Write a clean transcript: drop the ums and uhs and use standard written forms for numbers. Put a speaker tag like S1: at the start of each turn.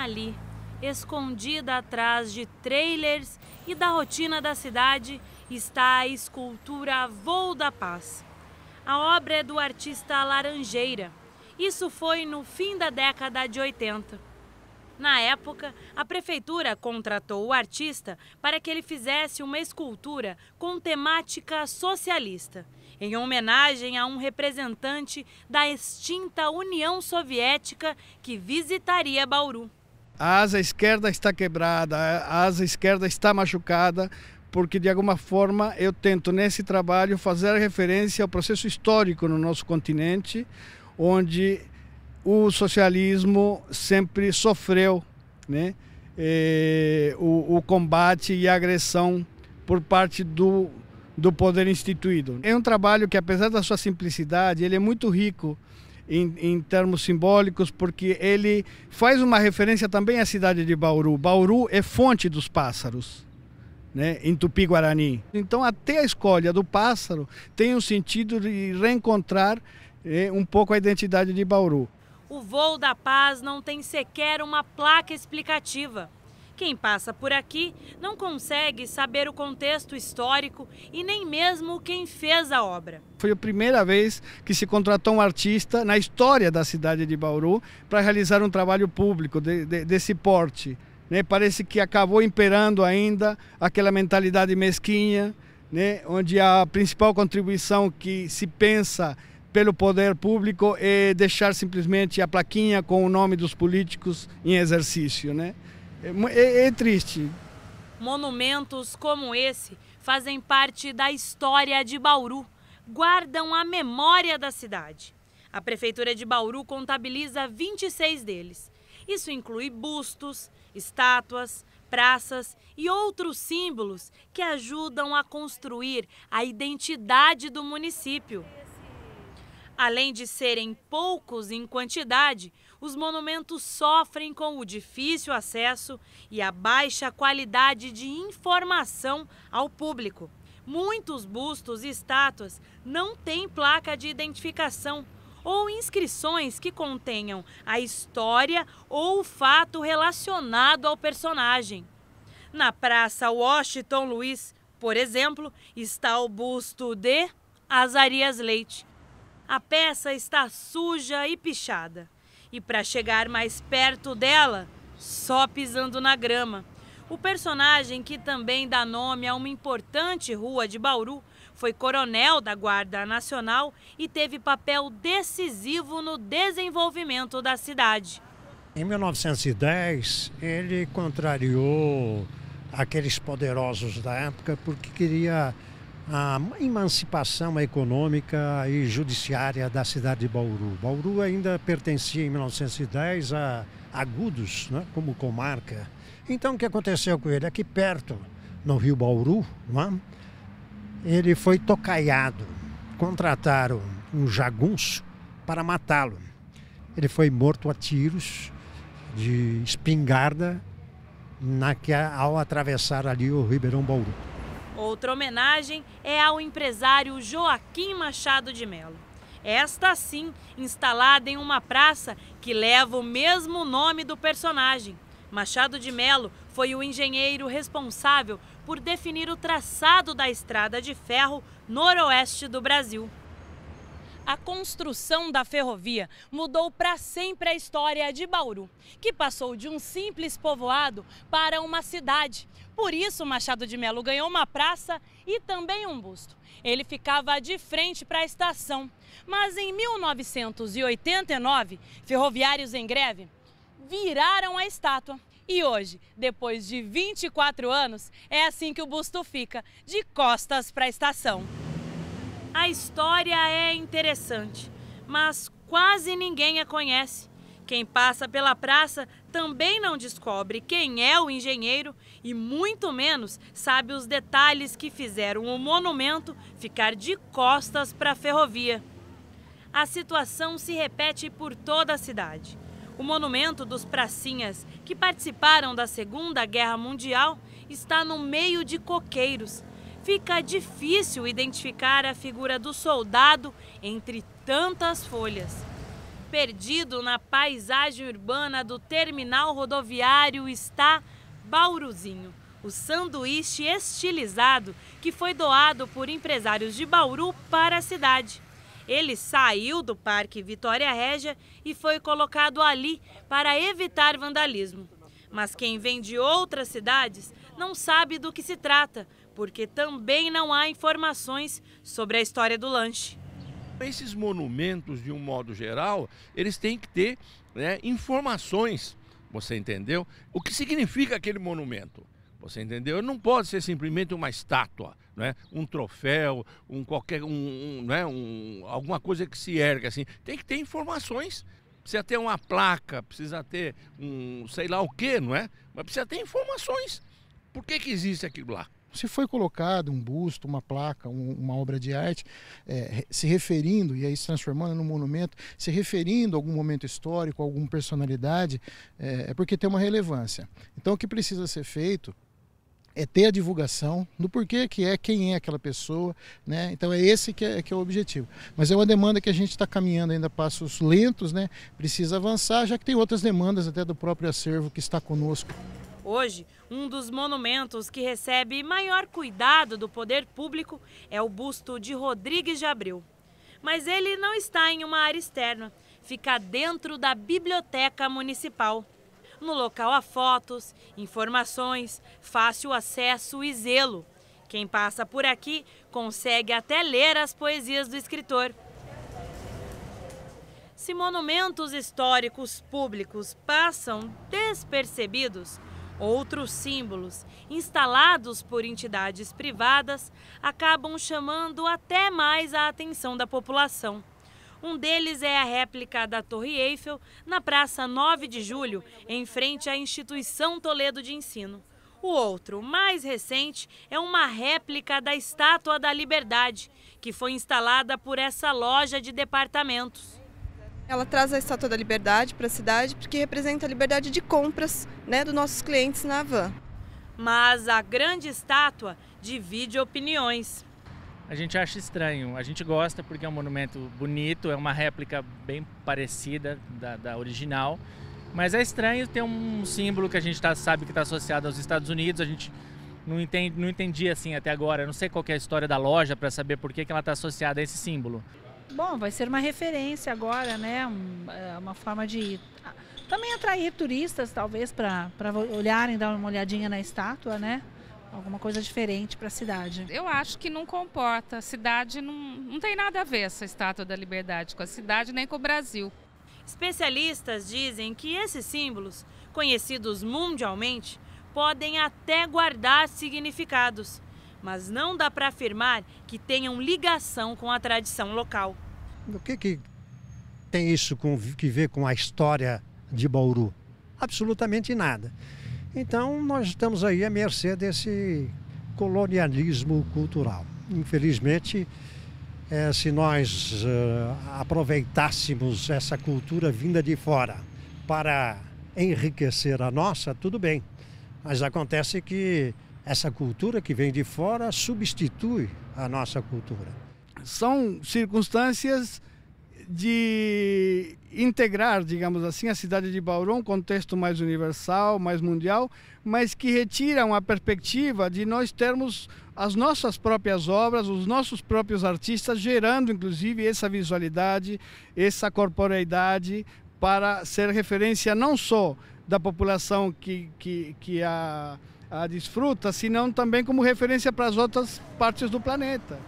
S1: ali, escondida atrás de trailers e da rotina da cidade, está a escultura Voo da Paz. A obra é do artista Laranjeira. Isso foi no fim da década de 80. Na época, a prefeitura contratou o artista para que ele fizesse uma escultura com temática socialista, em homenagem a um representante da extinta União Soviética que visitaria Bauru.
S2: A asa esquerda está quebrada, a asa esquerda está machucada, porque de alguma forma eu tento nesse trabalho fazer referência ao processo histórico no nosso continente, onde o socialismo sempre sofreu, né, o combate e a agressão por parte do poder instituído. É um trabalho que, apesar da sua simplicidade, ele é muito rico em termos simbólicos, porque ele faz uma referência também à cidade de Bauru. Bauru é fonte dos pássaros, né, em Tupi-Guarani. Então até a escolha do pássaro tem um sentido de reencontrar um pouco a identidade de Bauru.
S1: O Voo da Paz não tem sequer uma placa explicativa. Quem passa por aqui não consegue saber o contexto histórico e nem mesmo quem fez a obra.
S2: Foi a primeira vez que se contratou um artista na história da cidade de Bauru para realizar um trabalho público desse porte. Né? Parece que acabou imperando ainda aquela mentalidade mesquinha, né? Onde a principal contribuição que se pensa pelo poder público é deixar simplesmente a plaquinha com o nome dos políticos em exercício, né? É triste.
S1: Monumentos como esse fazem parte da história de Bauru, guardam a memória da cidade. A Prefeitura de Bauru contabiliza 26 deles. Isso inclui bustos, estátuas, praças e outros símbolos que ajudam a construir a identidade do município. Além de serem poucos em quantidade, os monumentos sofrem com o difícil acesso e a baixa qualidade de informação ao público. Muitos bustos e estátuas não têm placa de identificação ou inscrições que contenham a história ou o fato relacionado ao personagem. Na Praça Washington Luiz, por exemplo, está o busto de Azarias Leite. A peça está suja e pichada. E para chegar mais perto dela, só pisando na grama. O personagem, que também dá nome a uma importante rua de Bauru, foi coronel da Guarda Nacional e teve papel decisivo no desenvolvimento da cidade.
S3: Em 1910, ele contrariou aqueles poderosos da época porque queria a emancipação econômica e judiciária da cidade de Bauru. Bauru ainda pertencia em 1910 a Agudos, né, como comarca. Então o que aconteceu com ele? Aqui perto, no Rio Bauru, né, ele foi tocaiado. Contrataram um jagunço para matá-lo. Ele foi morto a tiros de espingarda ao atravessar ali o Ribeirão Bauru.
S1: Outra homenagem é ao empresário Joaquim Machado de Melo. Esta sim, instalada em uma praça que leva o mesmo nome do personagem. Machado de Melo foi o engenheiro responsável por definir o traçado da estrada de ferro noroeste do Brasil. A construção da ferrovia mudou para sempre a história de Bauru, que passou de um simples povoado para uma cidade. Por isso, Machado de Melo ganhou uma praça e também um busto. Ele ficava de frente para a estação. Mas em 1989, ferroviários em greve viraram a estátua. E hoje, depois de 24 anos, é assim que o busto fica, de costas para a estação. A história é interessante, mas quase ninguém a conhece. Quem passa pela praça também não descobre quem é o engenheiro e muito menos sabe os detalhes que fizeram o monumento ficar de costas para a ferrovia. A situação se repete por toda a cidade. O monumento dos pracinhas que participaram da Segunda Guerra Mundial está no meio de coqueiros. Fica difícil identificar a figura do soldado entre tantas folhas. perdido na paisagem urbana do terminal rodoviário está Bauruzinho, o sanduíche estilizado que foi doado por empresários de Bauru para a cidade. Ele saiu do Parque Vitória Régia e foi colocado ali para evitar vandalismo. Mas quem vem de outras cidades não sabe do que se trata, porque também não há informações sobre a história do lanche.
S4: Esses monumentos, de um modo geral, eles têm que ter, né, informações, você entendeu? O que significa aquele monumento, você entendeu? Não pode ser simplesmente uma estátua, né? Um troféu, alguma coisa que se erga assim. Tem que ter informações. Precisa ter uma placa, precisa ter sei lá o quê, não é? Mas precisa ter informações. Por que existe aquilo lá?
S5: Se foi colocado um busto, uma placa, uma obra de arte, se referindo, e aí se transformando num monumento, se referindo a algum momento histórico, a alguma personalidade, é porque tem uma relevância. Então o que precisa ser feito é ter a divulgação do porquê que é, quem é aquela pessoa, né? Então é esse que é o objetivo. Mas é uma demanda que a gente está caminhando ainda a passos lentos, né? Precisa avançar, já que tem outras demandas até do próprio acervo que está conosco.
S1: Hoje, um dos monumentos que recebe maior cuidado do poder público é o busto de Rodrigues de Abreu. Mas ele não está em uma área externa, fica dentro da Biblioteca Municipal. No local há fotos, informações, fácil acesso e zelo. Quem passa por aqui consegue até ler as poesias do escritor. Se monumentos históricos públicos passam despercebidos, outros símbolos, instalados por entidades privadas, acabam chamando até mais a atenção da população. Um deles é a réplica da Torre Eiffel, na Praça 9 de Julho, em frente à Instituição Toledo de Ensino. O outro, mais recente, é uma réplica da Estátua da Liberdade, que foi instalada por essa loja de departamentos.
S6: Ela traz a Estátua da Liberdade para a cidade porque representa a liberdade de compras, né, dos nossos clientes na Havan.
S1: Mas a grande estátua divide opiniões.
S7: A gente acha estranho, a gente gosta porque é um monumento bonito, é uma réplica bem parecida da original, mas é estranho ter um símbolo que a gente sabe que está associado aos Estados Unidos, a gente não entendi assim até agora, eu não sei qual que é a história da loja para saber por que ela está associada a esse símbolo.
S8: Bom, vai ser uma referência agora, né? Uma forma de também atrair turistas, talvez, para olharem, dar uma olhadinha na estátua, né? Alguma coisa diferente para a cidade.
S9: Eu acho que não comporta. A cidade não tem nada a ver essa Estátua da Liberdade com a cidade nem com o Brasil.
S1: Especialistas dizem que esses símbolos, conhecidos mundialmente, podem até guardar significados, mas não dá para afirmar que tenham ligação com a tradição local.
S3: O que tem isso que ver com a história de Bauru? Absolutamente nada. Então nós estamos aí à mercê desse colonialismo cultural. Infelizmente, se nós aproveitássemos essa cultura vinda de fora para enriquecer a nossa, tudo bem. Mas acontece que essa cultura que vem de fora substitui a nossa cultura.
S2: São circunstâncias de integrar, digamos assim, a cidade de Bauru, um contexto mais universal, mais mundial, mas que retiram a perspectiva de nós termos as nossas próprias obras, os nossos próprios artistas, gerando inclusive essa visualidade, essa corporeidade, para ser referência não só da população que a desfruta, senão também como referência para as outras partes do planeta.